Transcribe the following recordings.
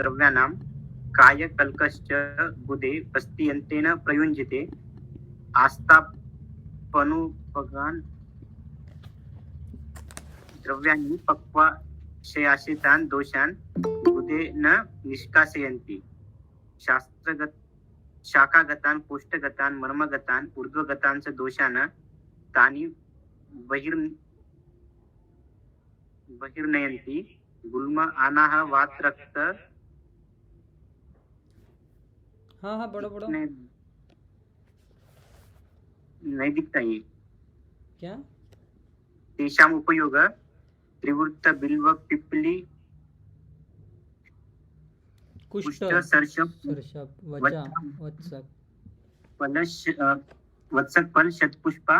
द्रव्याणां कायकल्कश्च बुधे बस्तियन्त्रेण प्रयुञ्जते आस्थापनोपगान् द्रव्याणि पक्वाशयाश्रितान् दोषान् बुधे न निष्कासयन्ति शास्त्रगत शाखागतान् कोष्ठगतान् मर्मगतान् ऊर्ध्वगतान् च दोषान् तानि बहिर्नयन्ति गुल्म आनाह वात रक्त हाँ हाँ बड़ो बड़ो नहीं दिखता ये क्या तेषाम् उपयोग त्रिवृत्त बिल्व पिप्पली कुष्ठ सर्षप सर्षप वचा वत्सक वत्सक फल शतपुष्पा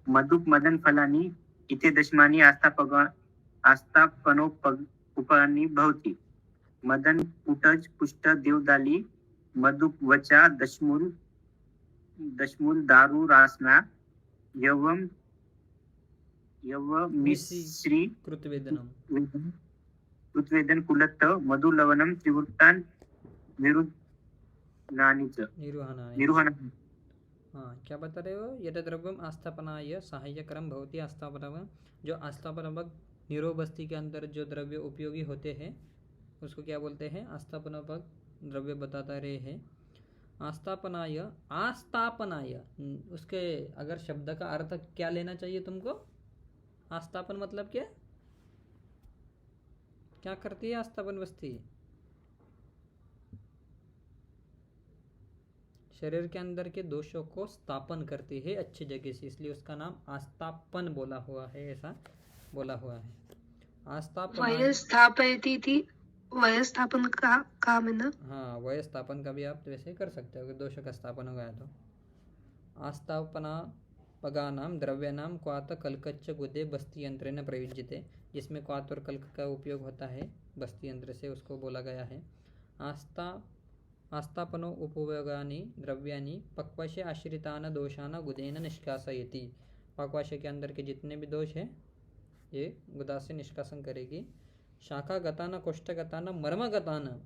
मधुक मदन फलानि इति दशमानि आस्थापनोपनि भवति मदन पुटज पुष्ट देवदाली मधुक वचा दशमूल दारू रासना यवम मिश्री कृतवेदन कुलत्त मधु लवणम त्रिवृत्तान निरुहना। हाँ क्या बता रहे हो? यद द्रव्यम आस्थापनाय सहायकरम भवति आस्थापनम, जो आस्थापनमक निरोबस्ती के अंदर जो द्रव्य उपयोगी होते हैं उसको क्या बोलते हैं? आस्थापनमक द्रव्य बताता रहे हैं। आस्थापनाय उसके अगर शब्द का अर्थ क्या लेना चाहिए तुमको? आस्थापन मतलब क्या करती है आस्थापन वस्ती? शरीर के अंदर के दोषों को स्थापन करती है अच्छी जगह से, इसलिए उसका नाम आस्थापन बोला हुआ है, ऐसा बोला हुआ है। वयस्थापन का काम है ना? हाँ, वयस्थापन का भी आप वैसे कर सकते हो अगर दोषों का स्थापन हो गया तो। आस्थापना पगानाम द्रव्यानाम क्वात कल्कच्च गुदे बस्ती यंत्र न प्रयुज्यते, जिसमें क्वात और कल्क का उपयोग होता है बस्ती यंत्र से, उसको बोला गया है। आस्थापनो उपयोगानि द्रव्यानि पक्वाशय आश्रितान दोषान गुदेन निष्कासयति। पक्वाशय के अंदर के जितने भी दोष हैं ये गुदा से निष्कासन करेगी। शाखा गताना कोष्ठगताना मर्मगताना,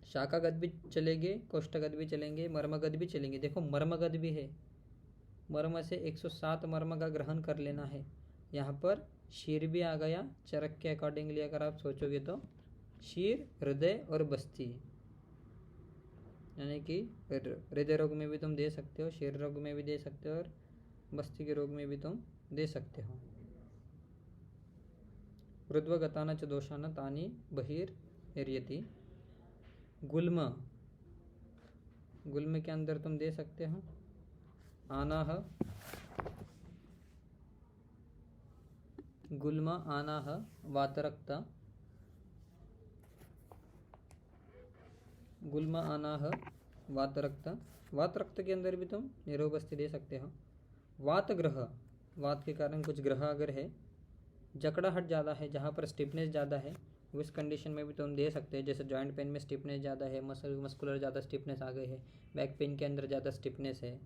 शाखागत भी चलेंगे, कोष्ठगत भी चलेंगे, मर्मगत भी चलेंगे। देखो मर्मगत भी है, मर्म से 107 मर्म का ग्रहण कर लेना है। यहाँ पर शीर भी आ गया चरक के अकॉर्डिंगली अगर आप सोचोगे तो शीर, हृदय और बस्ती, यानी कि हृदय रोग में भी तुम दे सकते हो, शीर रोग में भी दे सकते हो और बस्ती के रोग में भी तुम दे सकते हो। ऊर्ध्वगतान च दोषान तानि बहिर्यति। गुल्म के अंदर तुम दे सकते हो आनाह, गुल्म आनाह वातरक्त, गुल्म आनाह वातरक्त। वातरक्त के अंदर भी तुम निरोबस्ती दे सकते हो। वात ग्रह, वात के कारण कुछ ग्रह अगर है, जकड़ाहट ज़्यादा है, जहाँ पर स्टिफनेस ज़्यादा है, उस कंडीशन में भी तुम दे सकते हैं। जैसे जॉइंट पेन में स्टिफनेस ज़्यादा है, मस्कुलर ज़्यादा स्टिफनेस आ गई है, बैक पेन के अंदर ज़्यादा स्टिफनेस है,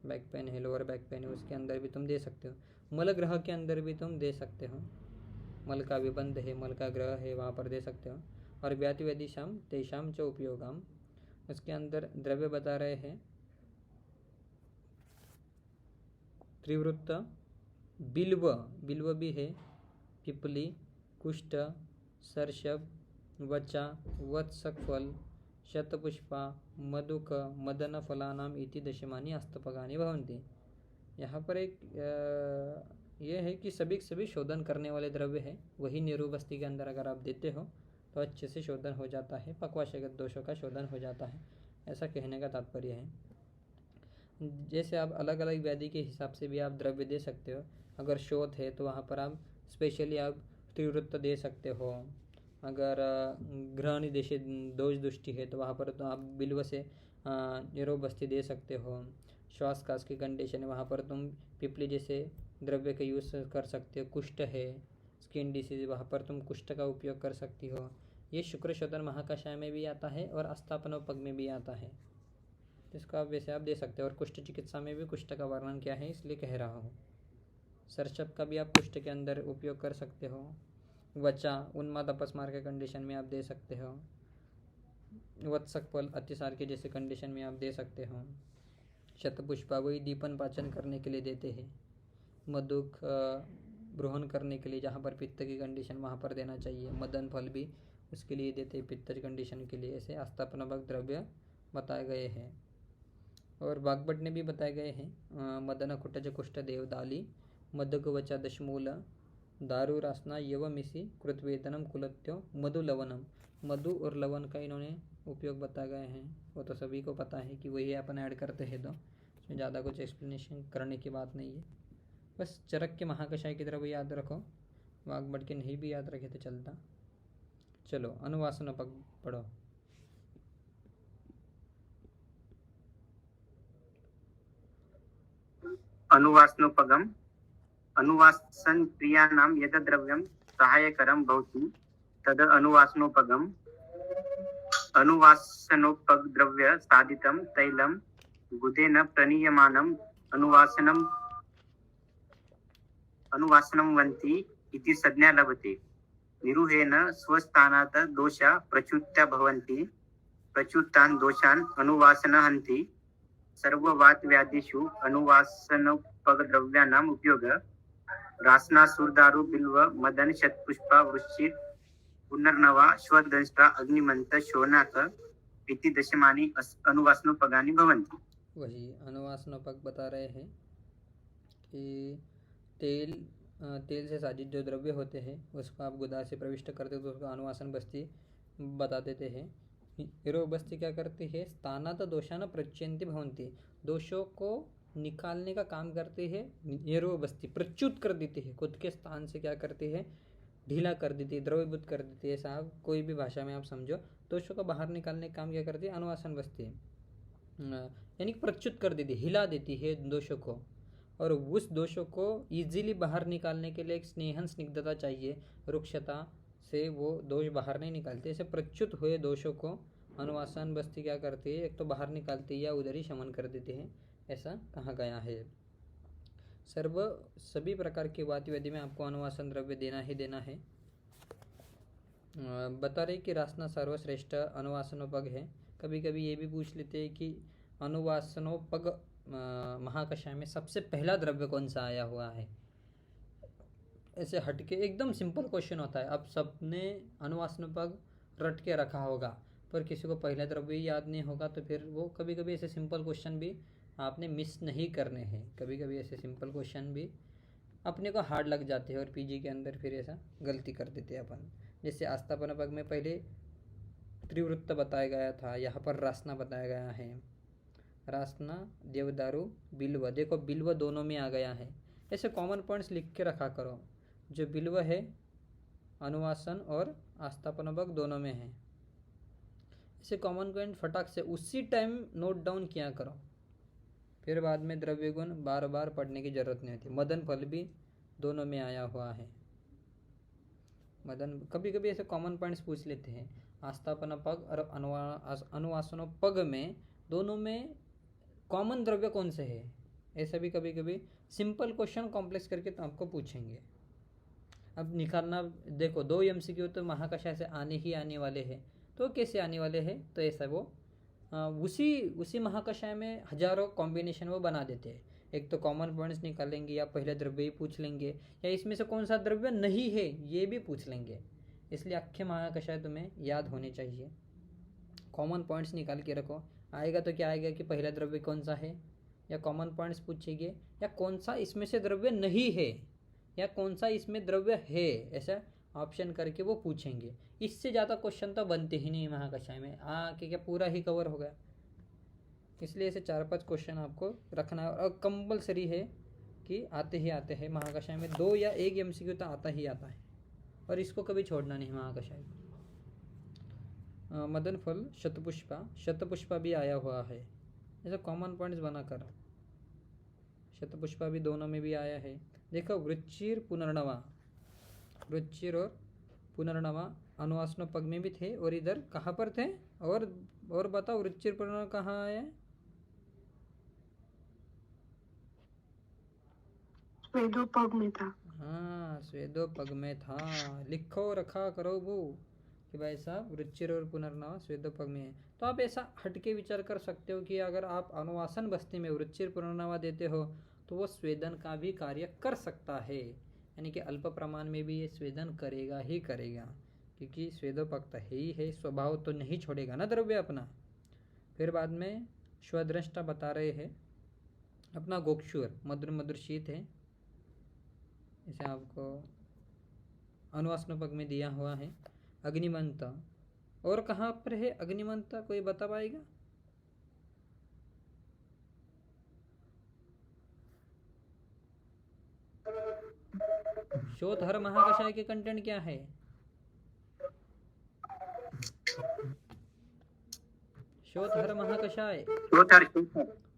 बैक पेन है, लोअर बैक पेन है, उसके अंदर भी तुम दे सकते हो। मल ग्रह के अंदर भी तुम दे सकते हो, मल का विबंध है, मल का ग्रह है, वहाँ पर दे सकते हो। और व्यातिवेदिशाम तेषाम च उपयोगम, उसके अंदर द्रव्य बता रहे हैं त्रिवृत्त, बिल्व भी है, पिपली, कुष्ठ, सर्षप, वचा, वत्सक फल, शतपुष्पा, मधुक, मदन फलानाम इति दशमानी अस्तपगानी भवन्ति। यहाँ पर एक ये है कि सभी शोधन करने वाले द्रव्य है, वही निरूबस्ती के अंदर अगर आप देते हो तो अच्छे से शोधन हो जाता है, पक्वाशयगत दोषों का शोधन हो जाता है, ऐसा कहने का तात्पर्य है। जैसे आप अलग अलग व्याधि के हिसाब से भी आप द्रव्य दे सकते हो। अगर शोथ है तो वहाँ पर आप स्पेशली आप त्रिवृत्त दे सकते हो। अगर ग्रहणी देशी दोष दृष्टि है तो वहाँ पर तो आप बिल्व से निरोबस्ती दे सकते हो। श्वास कास की कंडीशन है, वहाँ पर तुम पिपली जैसे द्रव्य का यूज़ कर सकते हो। कुष्ठ है, स्किन डिसीज, वहाँ पर तुम कुष्ठ का उपयोग कर सकती हो। ये शुक्र शोधन महाकषाय में भी आता है और आस्थापनोपग में भी आता है, इसको आप वैसे आप दे सकते हो। और कुष्ठ चिकित्सा में भी कुष्ठ का वर्णन क्या है इसलिए कह रहा हूँ। सरसप का भी आप कुष्ठ के अंदर उपयोग कर सकते हो। वचा, उन्माद अपस्मार के कंडीशन में आप दे सकते हो। वत्सक फल अतिसार के जैसे कंडीशन में आप दे सकते हो। शतपुष्पा वही दीपन पाचन करने के लिए देते हैं। मधुक ब्रोहन करने के लिए, जहाँ पर पित्त की कंडीशन वहाँ पर देना चाहिए। मदन फल भी उसके लिए देते हैं, पित्त की कंडीशन के लिए। ऐसे आस्थापनात्मक द्रव्य बताए गए हैं। और बागभट ने भी बताए गए हैं। मदन कुटज कुष्ठ देवदाली मदक वचा दशमूल दारू रासना यवमिसी कृतवेदनम कुलत्यो मधु लवनम। मधु और लवन का इन्होंने उपयोग बताए गए हैं। वो तो सभी को पता है कि वही अपन ऐड करते हैं, तो इसमें ज़्यादा कुछ एक्सप्लेनेशन करने की बात नहीं है। बस चरक के महाकषाय की तरफ याद रखो, वाघभट के नहीं भी याद रखे तो चलता। चलो अनुवासन पढ़ो। अनुवासनोपगम अनुवासन क्रियाणां यद द्रव्यं सहायकरं भवति तद अनुवासनोपगम। अनुवासनोपग द्रव्य साधितं तैलं गुदेन प्रणीयमानम् अनुवासनं वन्ति इति संज्ञा लभते। निरुहेन स्वस्थानात् दोषा प्रच्युत्या भवन्ति। प्रच्युतान् दोषान् अनुवासनहन्ति। सर्ववातव्याधिषु अनुवासनोपद्रव्याणाम् उपयोगः रासना सुरदारु बिल्व मदन शतपुष्पा वृश्चिक पुनर्नवा श्वदंष्ट्रा अग्निमंत शोनाक इति दशमानि अनुवासनोपगानि भवन्ति। वही अनुवासनोपग बता रहे हैं कि तेल से साजित जो द्रव्य होते हैं उसको आप गुदा से प्रविष्ट करते हो तो उसको अनुवासन बस्ती बता देते हैं। एरो बस्ती क्या करती है? स्थानात दोषान प्रच्यंति भवन्ति, दोषों को निकालने का काम करती है। एरो बस्ती प्रच्युत कर देती है, खुद के स्थान से क्या करती है? ढीला कर देती है, द्रवीभूत कर देती है। साहब कोई भी भाषा में आप समझो, दोषों को बाहर निकालने का काम क्या करती है? अनुवासन बस्ती यानी प्रच्युत कर देती है, हिला देती है दोषों को। और उस दोषों को इजीली बाहर निकालने के लिए एक स्नेहन स्निग्धता चाहिए, रुक्षता से वो दोष बाहर नहीं निकालते। ऐसे प्रच्युत हुए दोषों को अनुवासन बस्ती क्या करती है? एक तो बाहर निकालती है या उधर ही शमन कर देती है, ऐसा कहा गया है। सभी प्रकार की वातिवेदी में आपको अनुवासन द्रव्य देना ही देना है। बता रहे कि रासना सर्वश्रेष्ठ अनुवासनोपग है। कभी कभी ये भी पूछ लेते हैं कि अनुवासनोपग महाकषाय में सबसे पहला द्रव्य कौन सा आया हुआ है। ऐसे हटके एकदम सिंपल क्वेश्चन होता है। अब सबने अनुवासनोपग रट के रखा होगा पर किसी को पहला द्रव्य याद नहीं होगा, तो फिर वो कभी कभी ऐसे सिंपल क्वेश्चन भी आपने मिस नहीं करने हैं। कभी कभी ऐसे सिंपल क्वेश्चन भी अपने को हार्ड लग जाते हैं और पीजी के अंदर फिर ऐसा गलती कर देते हैं अपन। जैसे आस्थापनापग में पहले त्रिवृत्त बताया गया था, यहाँ पर रासना बताया गया है। रासना देवदारू बिल्व, देखो बिल्व दोनों में आ गया है। ऐसे कॉमन पॉइंट्स लिख के रखा करो। जो बिल्व है अनुवासन और आस्थापनापग दोनों में है। ऐसे कॉमन पॉइंट फटाक से उसी टाइम नोट डाउन किया करो, फिर बाद में द्रव्य गुण बार बार पढ़ने की जरूरत नहीं होती। मदन फल भी दोनों में आया हुआ है। मदन कभी कभी ऐसे कॉमन पॉइंट्स पूछ लेते हैं। आस्थापनापग और अनुवासनोपग में दोनों में कॉमन द्रव्य कौन से है, ऐसा भी कभी कभी सिंपल क्वेश्चन कॉम्प्लेक्स करके तो आपको पूछेंगे। अब निकालना देखो, 2 MCQ तो महाकषाय से आने ही आने वाले हैं, तो कैसे आने वाले हैं? तो ऐसा वो उसी महाकषाय में हजारों कॉम्बिनेशन वो बना देते हैं। एक तो कॉमन पॉइंट्स निकालेंगे या पहले द्रव्य ही पूछ लेंगे या इसमें से कौन सा द्रव्य नहीं है ये भी पूछ लेंगे। इसलिए अक्षय महाकषाय तुम्हें याद होने चाहिए। कॉमन पॉइंट्स निकाल के रखो। आएगा तो क्या आएगा कि पहला द्रव्य कौन सा है, या कॉमन पॉइंट्स पूछेंगे या कौन सा इसमें से द्रव्य नहीं है या कौन सा इसमें द्रव्य है, ऐसा ऑप्शन करके वो पूछेंगे। इससे ज़्यादा क्वेश्चन तो बनते ही नहीं महाकषाय में। कि क्या पूरा ही कवर हो गया। इसलिए ऐसे 4-5 क्वेश्चन आपको रखना है और कंपलसरी है कि आते ही आते हैं महाकषाय में। 2 या 1 MCQ तो आता ही आता है और इसको कभी छोड़ना नहीं महाकषाय। मदन फल शतपुष्पा भी आया हुआ है। ऐसा कॉमन पॉइंट्स बना कर। शतपुष्पा भी दोनों में भी आया है। देखो वृच्चिर और पुनर्नवा अनुवासनोपग में भी थे और इधर कहाँ पर थे? और बताओ वृच्चिर पुनर्नवा कहाँ आया? स्वेदोपग में था। हाँ स्वेदोपग में था। लिखो रखा करो वो। कि भाई साहब रुचिर और पुनर्नवा स्वेदोपग में है। तो आप ऐसा हटके विचार कर सकते हो कि अगर आप अनुवासन बस्ती में रुचिर पुनर्नवा देते हो तो वो स्वेदन का भी कार्य कर सकता है, यानी कि अल्प प्रमाण में भी ये स्वेदन करेगा ही करेगा, क्योंकि स्वेदोपक्त है ही है, स्वभाव तो नहीं छोड़ेगा ना द्रव्य अपना। फिर बाद में स्वदृष्टा बता रहे हैं अपना गोक्षुर मधुर मधुर शीत है, इसे आपको अनुवास्नोपक में दिया हुआ है। अग्निमंत और कहाँ पर है अग्निमंत, कोई बता पाएगा? शोध हर महाकषाय के कंटेंट क्या है? शोध हर महाकषाय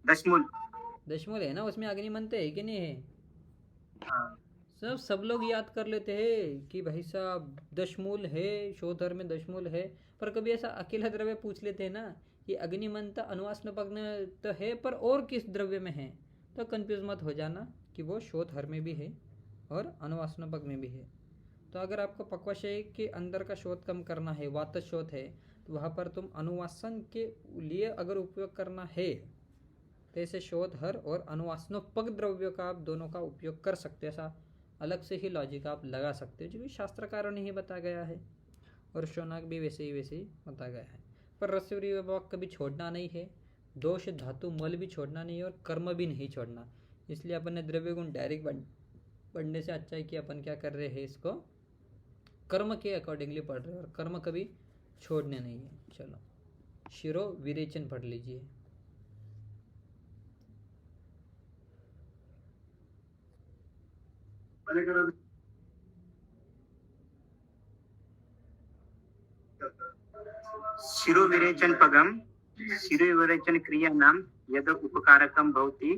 दशमूल दशमूल है ना, उसमें अग्निमंत है कि नहीं है? हाँ। सब लोग याद कर लेते हैं कि भाई साहब दशमूल है, शोधर में दशमूल है, पर कभी ऐसा अकेला द्रव्य पूछ लेते हैं ना कि अग्निमंत अनुवास्नपक तो है पर और किस द्रव्य में है, तो कंफ्यूज मत हो जाना कि वो शोधर में भी है और अनुवास्नपक में भी है। तो अगर आपको पक्वाशय के अंदर का शोध कम करना है, वात शोध है, तो वहाँ पर तुम अनुवासन के लिए अगर उपयोग करना है तो ऐसे शोधहर और अनुवासनोपक द्रव्यों का आप दोनों का उपयोग कर सकते हैं। ऐसा अलग से ही लॉजिक आप लगा सकते हो जो कि शास्त्रकारों ने ही बताया गया है, और शोनाक भी वैसे ही बताया गया है। पर रसवरी विभाग कभी छोड़ना नहीं है, दोष धातु मल भी छोड़ना नहीं है और कर्म भी नहीं छोड़ना। इसलिए अपन ने द्रव्य गुण डायरेक्ट पढ़ने से अच्छा है कि अपन क्या कर रहे हैं, इसको कर्म के अकॉर्डिंगली पढ़ रहे हैं और कर्म कभी छोड़ने नहीं है। चलो शिरो विरेचन पढ़ लीजिए। शिरोविरेचन पगम शिरोविरेचन क्रियाणां यद उपकारकं भवति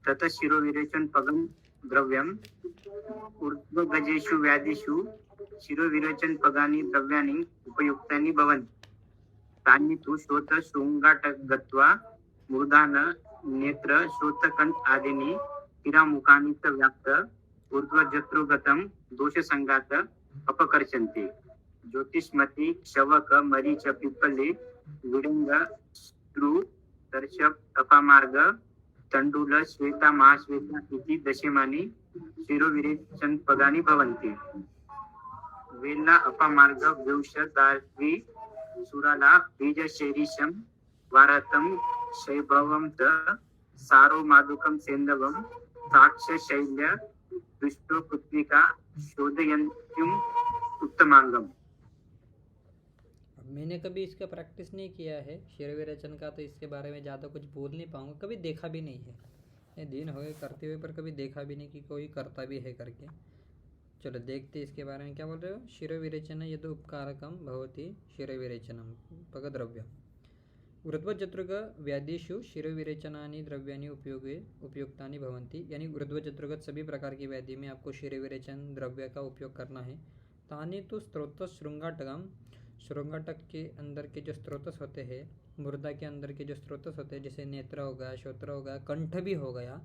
तत शिरोविरेचन पगम द्रव्यम् ऊर्ध्वगजेषु व्याधिषु शिरोविरेचन पगानि द्रव्याणि उपयुक्तानि भवन्ति। तानि तु श्रोत्रशृङ्गाटक गत्वा मूर्धान नेत्र श्रोत्रकण्ठ आदीनि शिरामुखानि च व्याप्त ऊर्ध्वजत्रुगतं दोषसंगात अपकर्षन्ति। ज्योतिष्मति शवक मरीच पिप्पले विडंग स्त्रु दर्शक अपामार्ग तंडुल श्वेता महाश्वेता इति दशमानि शिरोविरेचन पदानि भवन्ति। वेल्ला अपामार्ग व्यूष दार्वी सुराला बीजशैरीशं वारतं शैभवं च सारो मादुकं सेन्दवं साक्ष शैल्य दुष्टो पुत्रिका शोधयन्त्युम उत्तमांगम। मैंने कभी इसका प्रैक्टिस नहीं किया है शिरोविरेचन का, तो इसके बारे में ज़्यादा कुछ बोल नहीं पाऊंगा, कभी देखा भी नहीं है। ये दिन हुए करते हुए पर कभी देखा भी नहीं कि कोई करता भी है करके। चलो देखते इसके बारे में क्या बोल रहे हो। शिरोविरेचन यदि उपकारकम भवति शिरोविरेचनम पगद्रव्यम ऊर्ध्वजत्रुग व्याधिषु शिरोविरेचनानि द्रव्यानि उपयुक्तानि भवन्ति, यानी ऊर्ध्वजत्रुगत सभी प्रकार की व्याधि में आपको शिरोविरेचन द्रव्य का उपयोग करना है। तानि तो स्त्रोत श्रृंगाटकम, श्रृंगाटक के अंदर के जो स्त्रोतस होते हैं, मुर्दा के अंदर के जो स्त्रोतस होते हैं, जैसे नेत्र हो गया, श्रोत्र हो गया, कंठ भी हो गया,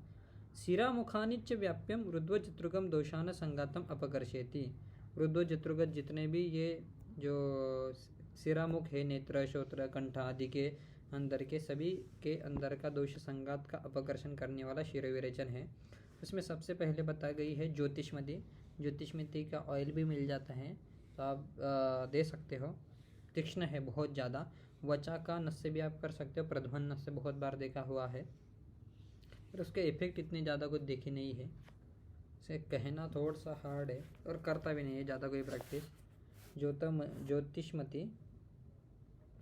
शिरा मुखानि च व्याप्यम ऊर्ध्वजत्रुगम दोषान संगातम अपकर्षेति। ऊर्ध्वजत्रुगत जितने भी ये जो शिरामुख है, नेत्र श्रोत्र कंठ आदि के अंदर के सभी के अंदर का दोष संगात का अपकर्षण करने वाला शिरोविरेचन है। उसमें सबसे पहले बताई गई है ज्योतिष्मति। ज्योतिष्मति का ऑयल भी मिल जाता है तो आप दे सकते हो। तीक्ष्ण है बहुत ज़्यादा। वचा का नस से भी आप कर सकते हो, प्रध्वन नस से बहुत बार देखा हुआ है, पर उसके इफेक्ट इतने ज़्यादा कुछ देखे नहीं है। इसे कहना थोड़ा सा हार्ड है और करता भी नहीं है ज़्यादा कोई प्रैक्टिस। ज्योतिष्मति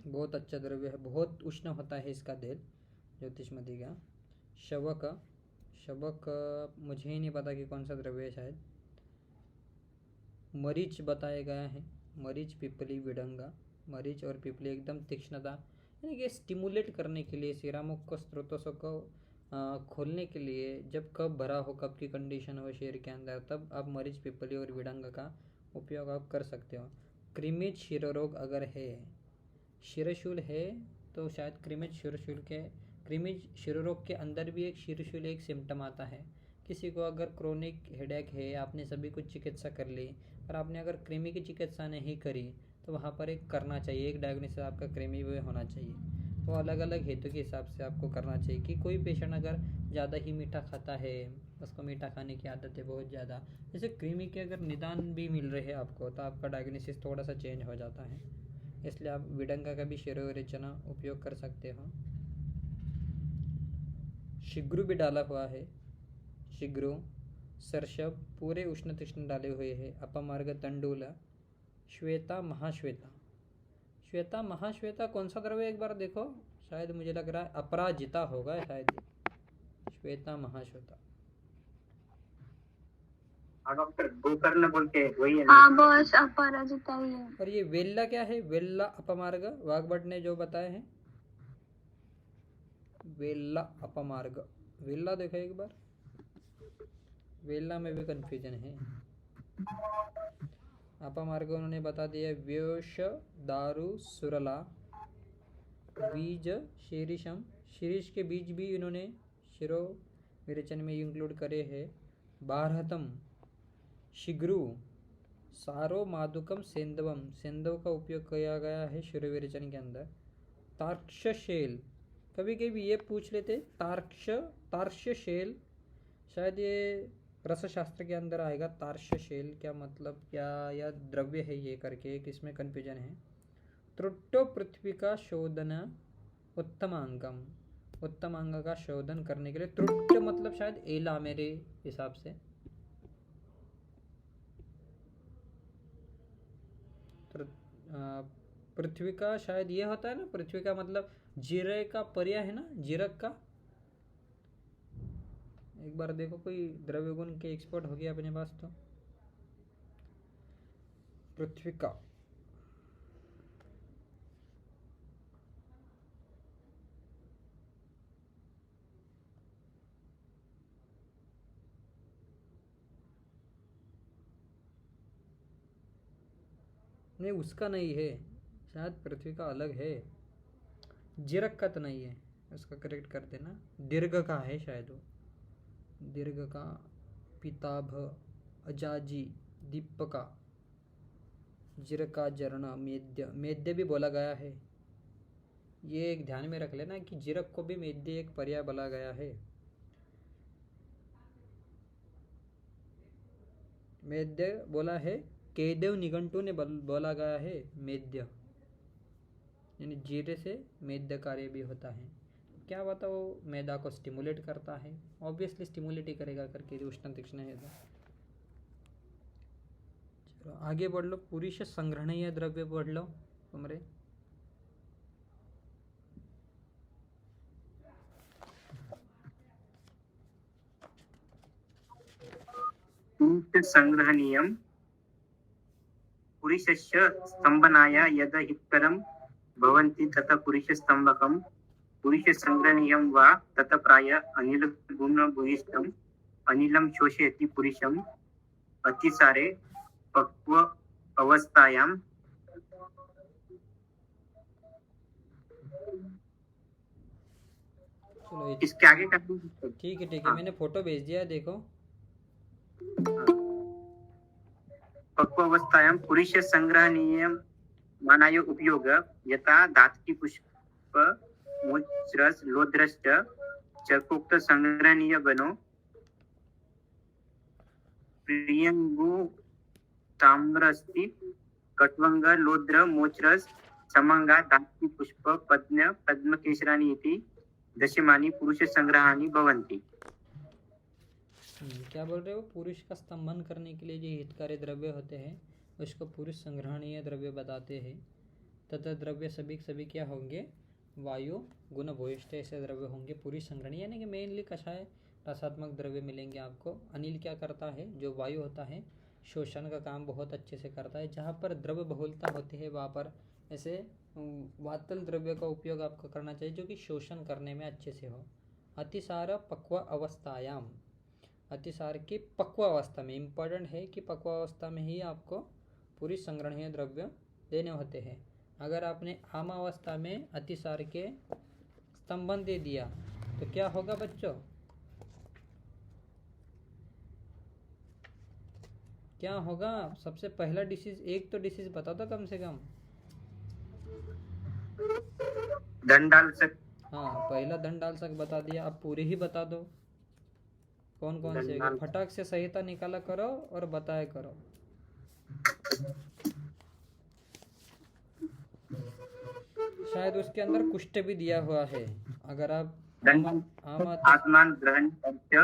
बहुत अच्छा द्रव्य है, बहुत उष्ण होता है इसका तेल ज्योतिष्मति का। शवक, शवक मुझे ही नहीं पता कि कौन सा द्रव्य है, शायद मरीच बताया गया है। मरीच, पिपली, विडंगा, मरीच और पिपली एकदम तीक्ष्णता, यानी कि स्टिमुलेट करने के लिए शिरामुख को, स्त्रोतों को खोलने के लिए, जब कब भरा हो, कब की कंडीशन हो शरीर के अंदर, तब आप मरीच, पिपली और विडंग का उपयोग आप कर सकते हो। क्रिमिज शिरोरोग अगर है, शिरशूल है तो शायद क्रिमिज शिरशूल के, क्रिमिज शिरोरोग के अंदर भी एक शिरशूल एक सिम्टम आता है। किसी को अगर क्रोनिक हेडेक है, आपने सभी कुछ चिकित्सा कर ली पर आपने अगर कृमि की चिकित्सा नहीं करी तो वहाँ पर एक करना चाहिए, एक डायग्नोसिस आपका क्रीमी वे होना चाहिए। वो अलग अलग हेतु के हिसाब से आपको करना चाहिए कि कोई पेशेंट अगर ज़्यादा ही मीठा खाता है, उसको मीठा खाने की आदत है बहुत ज़्यादा, जैसे क्रीमी के अगर निदान भी मिल रहे हैं आपको, तो आपका डायग्नोसिस थोड़ा सा चेंज हो जाता है। इसलिए आप विडंगा का भी शिरोविरेचना उपयोग कर सकते हो। शिग्रु भी डाला हुआ है, शिग्रु, सरशब पूरे उष्ण तीक्ष्ण डाले हुए हैं, अपमार्ग, तंडुला, श्वेता महाश्वेता। श्वेता महाश्वेता कौन सा द्रव्य एक बार देखो, शायद मुझे लग रहा है अपराजिता होगा शायद ये। श्वेता महाश्वेता। हाँ डॉक्टर, गोकर्ण बोल के वही है ना? हाँ बस अपराजिता ही है। और ये वेल्ला क्या है? वेल्ला अपमार्ग, वाग्भट ने जो बताए हैं, वेल्ला अपमार्ग। वेल्ला देखो एक बार, वेल्ला में भी कंफ्यूजन है। अपमार्ग उन्होंने बता दिया, व्योश, दारू, सुरला, बीज, शीरिषम, शीरिष के बीज भी इन्होंने शिरो विरेचन में इंक्लूड करे हैं। बारहतम, शिग्रु, सारो, मादुकम, सेंधवम, सेंधव का उपयोग किया गया है शिरो विरेचन के अंदर। तार्क्षशेल, कभी कभी ये पूछ लेते, तार्क्षशेल, शायद ये रसशास्त्र के अंदर आएगा। तार्क्षशेल क्या मतलब, क्या या द्रव्य है ये करके, किसमें कन्फ्यूजन है। त्रुट्टो पृथ्वी का शोधन उत्तमांगम, उत्तमांग का शोधन करने के लिए। त्रुट्ट मतलब शायद एला मेरे हिसाब से। पृथ्वी का शायद ये होता है ना, पृथ्वी का मतलब जीरे का पर्याय है ना, जीरक का। एक बार देखो, कोई द्रव्य गुण के एक्सपर्ट हो गया अपने पास तो। पृथ्वी का नहीं, उसका नहीं है शायद, पृथ्वी का अलग है। जीरक का तो नहीं है, उसका करेक्ट कर देना। दीर्घ का है शायद वो, दीर्घ का, पिताभ, अजाजी, दीपका, जीरका, जरना, मेद्य, मेद्य भी बोला गया है। ये एक ध्यान में रख लेना कि जीरक को भी मेद्य एक पर्याय बोला गया है। मेद्य बोला है, केदेव निघंटू ने बोला गया है मेद्य, यानी जीरे से मेद्य कार्य भी होता है। क्या बता, वो मैदा को स्टिमुलेट करता है, ऑब्वियसली स्टिमुलेट ही करेगा करके, उष्ण तीक्ष्ण है तो। चलो आगे बढ़ लो, पुरुष संग्रहणीय द्रव्य पढ़ लो तुमरे। संग्रहणीयम पुरुषस्य स्तंभनाय यद हितकरं भवन्ति तथा पुरुषस्तंभकं पुरुषसंग्रहणीयं वा तत् प्राय अनिलगुणभूयिष्ठम् अनिलं शोषयति पुरुषम् अतिसारे पक्व अवस्थायां। चलो इसके आगे का ठीक है, मैंने फोटो भेज दिया, देखो। पक्वावस्थायां पुरुष संग्रहणीय मानाय उपयोग यथा धातकी पुष्प मोचरस लोद्रश्च चकोक्त संग्रहणीय गणो प्रियंगु ताम्रस्ति कट्वंग लोद्र मोचरस समंगा धातकी पुष्प पद्म पद्मकेशराणि इति दशमानि पुरुष संग्रहानि भवन्ति। क्या बोल रहे हो? पुरुष का स्तंभन करने के लिए जो हितकारी द्रव्य होते हैं उसको पुरुष संग्रहणीय द्रव्य बताते हैं। तथा द्रव्य सभी क्या होंगे? वायु गुण भूयिष्ठ ऐसे द्रव्य होंगे पुरुष संग्रहणीय, यानी कि मेनली कषाय रसात्मक द्रव्य मिलेंगे आपको। अनिल क्या करता है? जो वायु होता है शोषण का काम बहुत अच्छे से करता है। जहाँ पर द्रव्य बहुलता होती है वहाँ पर ऐसे वातल द्रव्य का उपयोग आपको करना चाहिए जो कि शोषण करने में अच्छे से हो। अतिसार पक्व अवस्थायाम, अतिसार की पक्व अवस्था में, इम्पोर्टेंट है कि पक्व अवस्था में ही आपको पुरुष संग्रहणीय द्रव्य देने होते हैं। अगर आपने आम अवस्था में अतिसार के स्तंभन दे दिया तो क्या होगा बच्चों? क्या होगा? सबसे पहला डिसीज, एक तो डिसीज बता दो कम से कम। दंडाल्सक, हाँ, पहला दंडाल्सक बता दिया, अब पूरी ही बता दो कौन कौन से होंगे। दंडाल फटाक से संहिता निकाला करो और बताया करो। शायद उसके अंदर कुष्ठ भी दिया हुआ है। अगर आप दंडाल आमात आत्मान ग्रहण अर्च,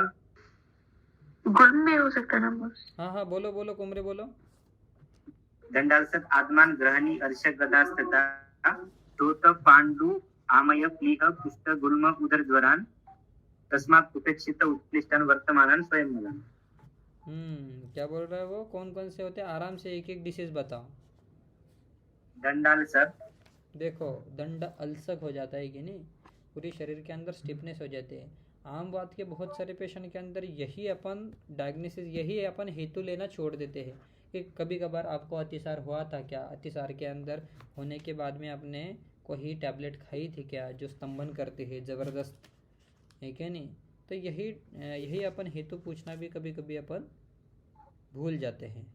गुण में हो सकता है ना बस। हाँ हाँ, बोलो बोलो कुमरे बोलो। दंडाल्सक आत्मान ग्रहणी अर्श गदास्तथा तोत पांडु आमय प्लीह पुष्ट गुल्म उदर ज्वरान तस्मात् उपेक्षित उत्कृष्टान वर्तमानान स्वयं मलान। क्या बोल रहा है वो, कौन कौन से होते हैं? आराम से एक एक डिशेस बताओ। दंडाल्सक, देखो, दंड अल्सक हो जाता है कि नहीं, पूरे शरीर के अंदर स्टिफनेस हो जाती है। आम बात के बहुत सारे पेशेंट के अंदर यही अपन डायग्नोसिस, यही अपन हेतु लेना छोड़ देते हैं कि कभी कभार आपको अतिसार हुआ था क्या, अतिसार के अंदर होने के बाद में आपने कोई टैबलेट खाई थी क्या जो स्तंभन करती है ज़बरदस्त, है क्या नहीं? तो यही यही अपन हेतु पूछना भी कभी कभी अपन भूल जाते हैं।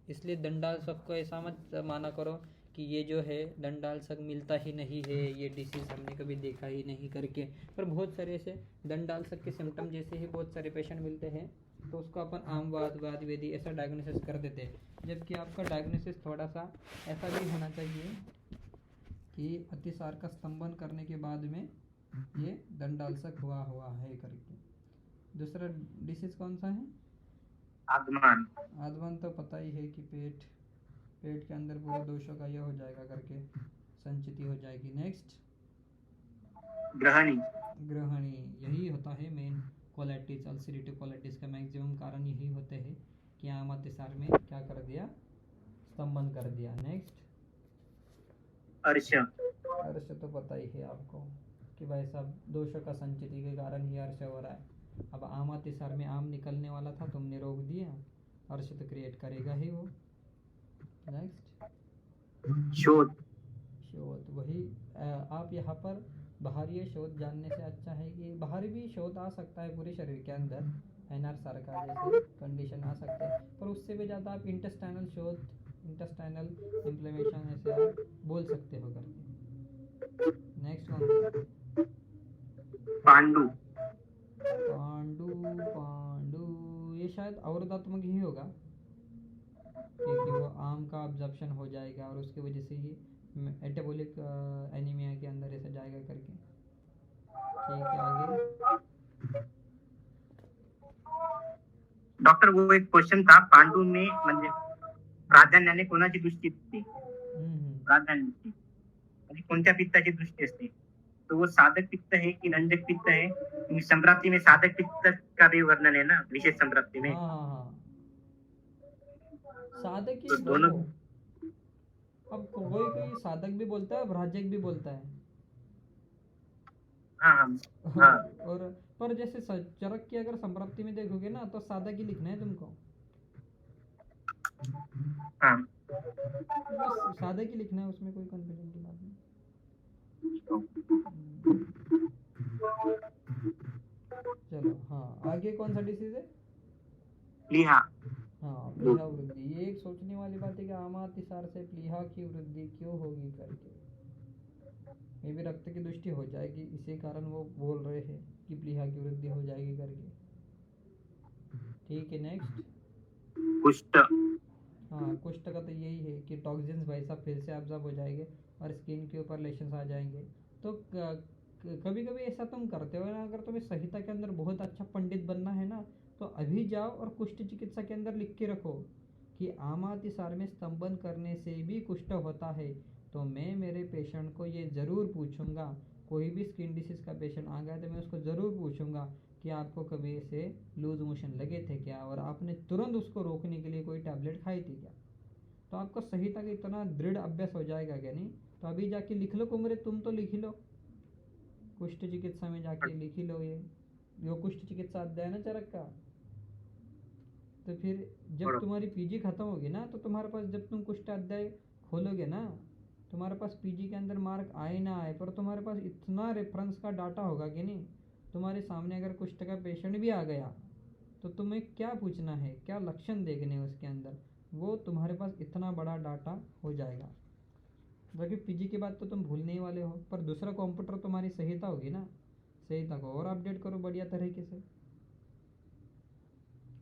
इसलिए दंडाल्सक को ऐसा मत माना करो कि ये जो है दंडाल्सक मिलता ही नहीं है, ये डिसीज हमने कभी देखा ही नहीं करके। पर बहुत सारे ऐसे दंडाल्सक के सिम्टम जैसे ही बहुत सारे पेशेंट मिलते हैं, तो उसको अपन आम वाद वेदी ऐसा डायग्नोसिस कर देते हैं। जबकि आपका डायग्नोसिस थोड़ा सा ऐसा भी होना चाहिए कि अतिसार का स्तंभन करने के बाद में ये दंडाल्सक हुआ है करके। दूसरा डिसीज कौन सा है? आत्मान आदवन तो पता ही है कि पेट के अंदर पूरे दोषों का यह हो जाएगा करके, संचिति हो जाएगी। नेक्स्ट, ग्रहणी ग्रहणी, यही होता है मेन कोलाइटिस, अल्सरेटिव कोलाइटिस का मैक्सिमम कारण यही होते हैं कि आम अतिसार में क्या कर दिया, स्तंभन कर दिया। नेक्स्ट, अर्श, अर्श तो पता ही है आपको कि भाई साहब दोषों का संचिति के कारण ही अर्श हो रहा है। अब आम अतिसार में आम निकलने वाला था, तुमने रोक दिया, अर्श तो क्रिएट करेगा ही वो। नेक्स्ट, शोध, शोध, वही आप यहाँ पर बाहरी शोध जानने से अच्छा है कि बाहरी भी शोध आ सकता है पूरे शरीर के अंदर, एनआर सार का जैसे कंडीशन आ सकते हैं, पर उससे भी ज़्यादा आप इंटेस्टाइनल शोध, इंटेस्टाइनल इन्फ्लेमेशन ऐसे आप बोल सकते हो करके। नेक्स्ट वन, पांडु, पांडु, पांडु ये शायद अवरोधात्मक ही होगा, क्योंकि वो आम का अब्जॉर्प्शन हो जाएगा और उसकी वजह से ही मेटाबॉलिक एनीमिया के अंदर ऐसा जाएगा करके। ठीक है, आगे। डॉक्टर वो एक क्वेश्चन था पांडु में म्हणजे प्राधान्याने कोणाची दृष्टी असते, प्राधान्याची म्हणजे कोणत्या पित्ताची दृष्टी असते, तो वो साधक पित्त है कि रंजक पित्त है, क्योंकि संप्राप्ति में साधक पित्त का भी वर्णन है ना विशेष संप्राप्ति में, हाँ, साधक तो ही दोनों दोनों। अब कोई साधक भी बोलता है, भ्राजक भी बोलता है। हाँ हाँ और पर जैसे चरक की अगर संप्राप्ति में देखोगे ना तो साधक ही लिखना है तुमको, हाँ बस साधक ही लिखना है, उसमें कोई कंफ्यूजन की बात नहीं। चलो हाँ, आगे कौन सा डिसीज है? प्लीहा, हाँ, प्लीहा वृद्धि। ये एक सोचने वाली बात है कि आमातिसार से प्लीहा की वृद्धि क्यों होगी करके। ये भी रक्त की दृष्टि हो जाएगी, इसी कारण वो बोल रहे हैं कि प्लीहा की वृद्धि हो जाएगी करके। ठीक है, नेक्स्ट, कुष्ठ, हाँ, कुष्ठ का तो यही है कि टॉक्सिन्स भाई साहब फिर से एब्जॉर्ब हो जाएंगे और स्किन के ऊपर लेशंस आ जाएंगे। तो कभी कभी ऐसा तुम करते हो ना, अगर तुम्हें संहिता के अंदर बहुत अच्छा पंडित बनना है ना, तो अभी जाओ और कुष्ठ चिकित्सा के अंदर लिख के रखो कि आमातिसार में स्तंभन करने से भी कुष्ठ होता है। तो मैं मेरे पेशेंट को ये ज़रूर पूछूंगा, कोई भी स्किन डिसीज़ का पेशेंट आ गया तो मैं उसको ज़रूर पूछूंगा कि आपको कभी ऐसे लूज मोशन लगे थे क्या, और आपने तुरंत उसको रोकने के लिए कोई टैबलेट खाई थी क्या। तो आपका संहिता का इतना दृढ़ अभ्यास हो जाएगा क्या नहीं। तो अभी जाके लिख लो कुमरे, तुम तो लिख लो, कुष्ठ चिकित्सा में जाके लिख ही लो ये जो कुष्ठ चिकित्सा अध्याय ना चरक का। तो फिर जब तुम्हारी पीजी खत्म होगी ना, तो तुम्हारे पास जब तुम कुष्ठ अध्याय खोलोगे ना, तुम्हारे पास पीजी के अंदर मार्क आए ना आए, पर तुम्हारे पास इतना रेफरेंस का डाटा होगा कि नहीं। तुम्हारे सामने अगर कुष्ठ का पेशेंट भी आ गया तो तुम्हें क्या पूछना है, क्या लक्षण देखने हैं उसके अंदर, वो तुम्हारे पास इतना बड़ा डाटा हो जाएगा। बाकी पीजी के बाद तो तुम भूलने ही वाले हो, पर दूसरा कंप्यूटर तुम्हारी संहिता होगी ना, संहिता को और अपडेट करो बढ़िया तरीके से।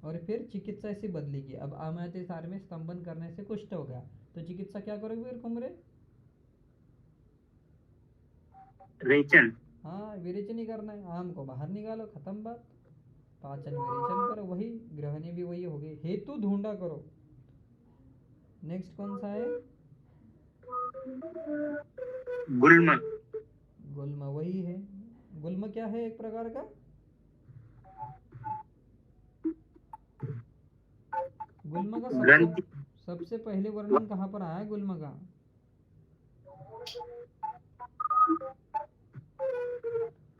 और फिर चिकित्सा ऐसी बदलेगी। अब आमात्य सार में स्तंभन करने से कुष्ठ हो गया, तो चिकित्सा क्या करोगे फिर कुमरे? रेचन। हाँ, विरेचन ही करना है, आम को बाहर निकालो, खत्म बात। पाचन विरेचन करो, वही ग्रहणी भी वही हो गई। हेतु ढूंढा करो। नेक्स्ट कौन सा है? गुल्म। गुल्म वही है। गुल्म क्या है? एक प्रकार का गुल्म का ग्रंथि। सबसे पहले वर्णन कहाँ पर आया है गुल्म का?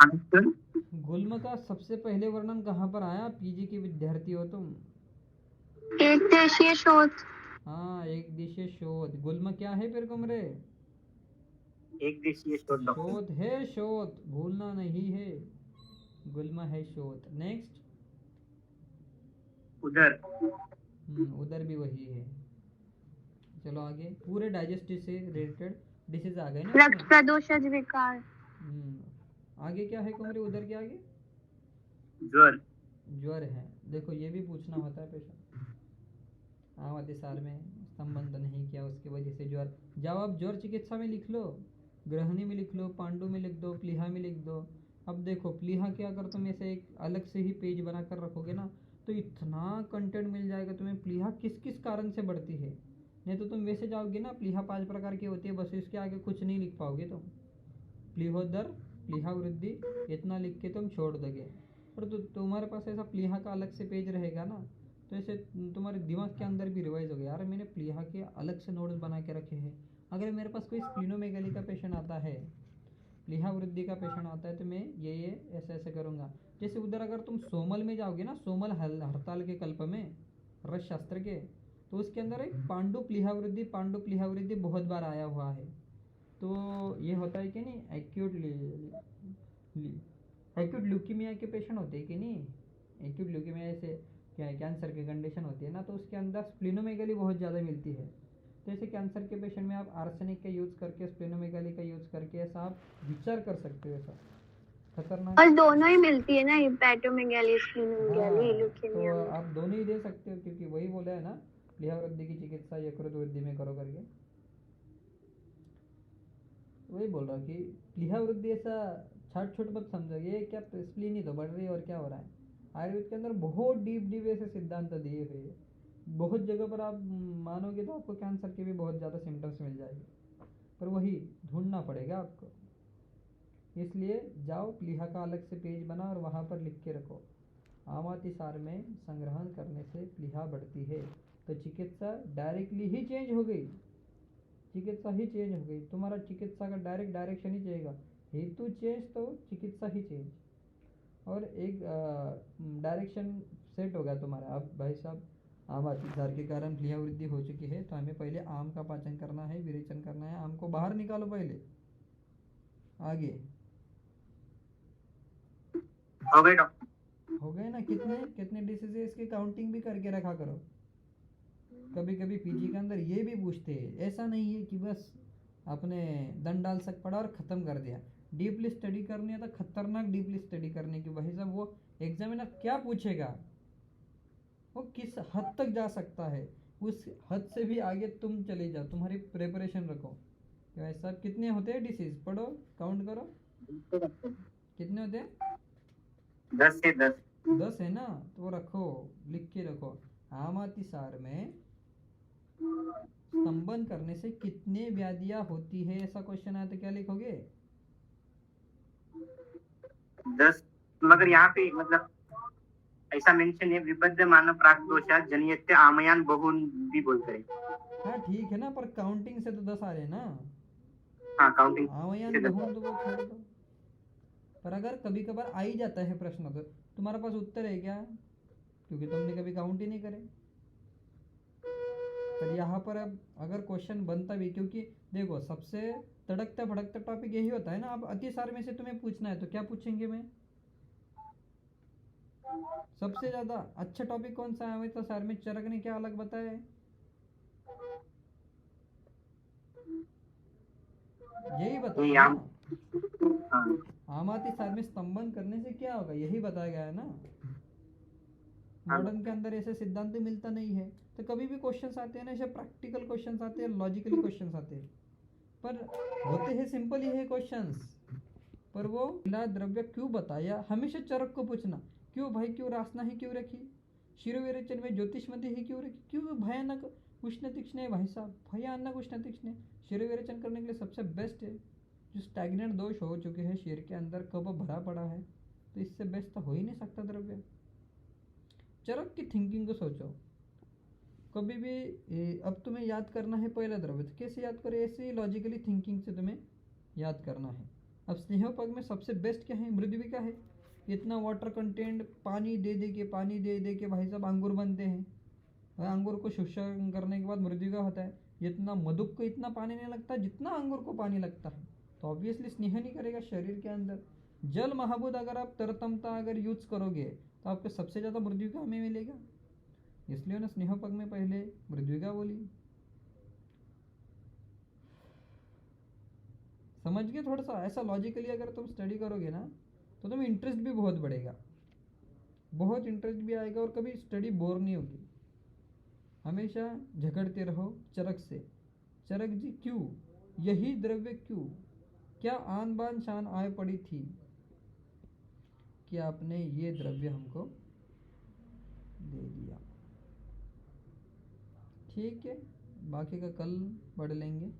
अंतर। गुल्म का सबसे पहले वर्णन कहाँ पर आया? पीजी के विद्यार्थी हो तुम। एक देशीय शोध। हाँ, एक दिशा शोध। गुल्म क्या है फिर कुमरे? एक देशीय शोध डॉक्टर। शोध है, शोध भूलना नहीं है। गुल्म है शोध। नेक्स्ट। उदर। उधर भी वही है। चलो आगे, पूरे डाइजेस्टिव से रिलेटेड डिसीज आ गए ना रक्त इसमें? प्रदोषज विकार। आगे क्या है कुमरे? उधर के आगे ज्वर। ज्वर है। देखो ये भी पूछना होता है पेशेंट, आमात्य सार में संबंध नहीं किया उसकी वजह से ज्वर। जाओ आप ज्वर चिकित्सा में लिख लो, ग्रहणी में लिख लो, पांडु में लिख दो, प्लीहा में लिख दो। अब देखो प्लीहा के अगर तुम ऐसे एक अलग से ही पेज बना कर रखोगे ना, तो इतना कंटेंट मिल जाएगा तुम्हें, प्लीहा किस किस कारण से बढ़ती है। नहीं तो तुम वैसे जाओगे ना, प्लीहा 5 प्रकार की होती है, बस इसके आगे कुछ नहीं लिख पाओगे तुम। प्लीहोदर, प्लीहा वृद्धि, इतना लिख के तुम छोड़ दोगे। और तुम्हारे पास ऐसा प्लीहा का अलग से पेज रहेगा ना, तो ऐसे तुम्हारे दिमाग के अंदर भी रिवाइज हो गया, यार मैंने प्लीहा के अलग से नोट्स बना के रखे हैं। अगर मेरे पास कोई स्प्लिनोमेगाली का पेशेंट आता है, प्लीहा वृद्धि का पेशेंट आता है, तो मैं ये ऐसे ऐसे करूँगा। जैसे उधर अगर तुम सोमल में जाओगे ना, सोमल हड़ताल के कल्प में रस शास्त्र के, तो उसके अंदर एक पांडु प्लीहा वृद्धि, पांडु प्लीहा वृद्धि बहुत बार आया हुआ है। तो ये होता है कि नहीं, एक्यूट ल्यूकीमिया के पेशेंट होते हैं कि नहीं, एक्यूट ल्यूकीमिया से क्या कैंसर की कंडीशन होती है ना, तो उसके अंदर स्प्लिनोमेगाली बहुत ज़्यादा मिलती है। तो ऐसे कैंसर के पेशेंट में आप आर्सेनिक का यूज़ करके, स्प्लिनोमेगाली का यूज़ करके ऐसा आप विचार कर सकते हो। ऐसा खतरनाक। और दोनों ही मिलती है ना, हेपेटोमेगाली, स्प्लिनोमेगाली, हाँ, ल्यूकेमिया तो में। आप दोनों ही दे सकते हो, क्योंकि वही बोला है ना, प्लीहा वृद्धि की चिकित्सा यकृत वृद्धि में करो करके। वही बोल रहा हूँ कि प्लीहा वृद्धि ऐसा छाट छूट मत समझो, ये क्या स्प्लीन ही तो बढ़ रही है और क्या हो रहा है। आयुर्वेद के अंदर बहुत डीप डीप ऐसे सिद्धांत दिए हुए हैं, बहुत जगह पर आप मानोगे तो आपको कैंसर के भी बहुत ज़्यादा सिम्टम्स मिल जाएंगे, पर वही ढूंढना पड़ेगा आपको। इसलिए जाओ प्लीहा का अलग से पेज बना और वहाँ पर लिख के रखो, आमातिसार में संग्रहण करने से प्लीहा बढ़ती है। तो चिकित्सा डायरेक्टली ही चेंज हो गई, चिकित्सा ही चेंज हो गई, तुम्हारा चिकित्सा का डायरेक्ट डायरेक्शन ही चलेगा। हेतु चेंज तो चिकित्सा ही चेंज, और एक डायरेक्शन सेट हो गया तुम्हारा। अब भाई साहब, आम अतिसार के कारण प्लीहा वृद्धि हो चुकी है, तो हमें पहले आम का पाचन करना है, विरेचन करना है, आम को बाहर निकालो पहले। आगे हो गए डॉक्टर। हो गए ना? कितने कितने डिसीज है इसकी काउंटिंग भी करके रखा करो। कभी कभी पीजी के अंदर ये भी पूछते हैं, ऐसा नहीं है कि बस अपने दंड डाल सक पड़ा और ख़त्म कर दिया। डीपली स्टडी करनी है तो खतरनाक डीपली स्टडी करने की। भाई साहब, वो एग्जामिनर क्या पूछेगा, वो किस हद तक जा सकता है, उस हद से भी आगे तुम चले जाओ, तुम्हारी प्रिपरेशन रखो। तो भाई साहब, कितने होते हैं डिसीज, पढ़ो, काउंट करो, कितने होते हैं? 10 से 10। 10 है ना, तो वो रखो, लिख के रखो। आमातिसार में स्तंभन करने से कितने व्याधियां होती है, ऐसा क्वेश्चन आया तो क्या लिखोगे? 10। मगर यहाँ पे मतलब ऐसा मेंशन है, विबद्ध मानव प्राक दोषा जनियते आमयान बहुन भी बोलते हैं। हाँ ठीक है ना, पर काउंटिंग से तो 10 आ रहे हैं ना। हाँ, काउंटिंग आमयान से 10। बहुन तो वो छोड़ दो। पर अगर कभी कभार आ ही जाता है प्रश्न, तो तुम्हारे पास उत्तर है क्या? क्योंकि तुमने कभी काउंट ही नहीं करे। पर यहाँ पर अब अगर क्वेश्चन बनता भी, क्योंकि देखो सबसे तड़कता भड़कता टॉपिक यही होता है ना। अब अतिसार में से तुम्हें पूछना है तो क्या पूछेंगे मैं? सबसे ज्यादा अच्छा टॉपिक कौन सा है? तो सार में चरक ने क्या अलग बताया है? यही ये बताया आम ना। हाँ आमाती साथ में स्तंभन करने से क्या होगा, यही बताया गया है ना। हाँ मॉडर्न के अंदर ऐसे सिद्धांत मिलता नहीं है, तो कभी भी क्वेश्चंस आते हैं ना, ऐसे प्रैक्टिकल क्वेश्चंस आते हैं, लॉजिकली क्वेश्चंस आते हैं, पर होते हैं सिंपल ही है क्वेश्चंस। पर वो मिला द्रव्य क्यों बताया, हमेशा चरक को पूछना, क्यों भाई, क्यों रासना ही क्यों रखी, शिरोविरेचन में ज्योतिषमती ही क्यों रखी, क्यों भयानक उष्ण तीक्ष्ण है भाई साहब, भयानक उष्ण तीक्ष्ण है। शिरोविरेचन करने के लिए सबसे बेस्ट है, जो स्टैग्नेंट दोष हो चुके हैं शरीर के अंदर, कब भरा पड़ा है, तो इससे बेस्ट तो हो ही नहीं सकता द्रव्य। चरक की थिंकिंग को सोचो कभी भी। अब तुम्हें याद करना है पहला द्रव्य, तो कैसे याद करें, ऐसे ही लॉजिकली थिंकिंग से तुम्हें याद करना है। अब स्नेहोपग में सबसे बेस्ट क्या है, मृदुविका है। इतना वाटर कंटेंट पानी दे दे के भाई साहब अंगूर बनते हैं, और अंगूर को शुष्क करने के बाद मृदुविका होता है। जितना मधुक को इतना पानी नहीं लगता जितना अंगूर को पानी लगता है, तो ऑब्वियसली स्नेह नहीं करेगा शरीर के अंदर। जल महाबूद अगर आप तरतमता अगर यूज करोगे, तो आपको सबसे ज़्यादा मृदुविका हमें मिलेगा, इसलिए ना स्नेहोपग में पहले मृदुविका बोली। समझ गए, थोड़ा सा ऐसा लॉजिकली अगर तुम स्टडी करोगे ना, तो तुम्हें इंटरेस्ट भी बहुत बढ़ेगा, बहुत इंटरेस्ट भी आएगा, और कभी स्टडी बोर नहीं होगी। हमेशा झगड़ते रहो चरक से, चरक जी क्यों, यही द्रव्य क्यों, क्या आन बान शान आए पड़ी थी कि आपने ये द्रव्य हमको दे दिया। ठीक है, बाकी का कल पढ़ लेंगे।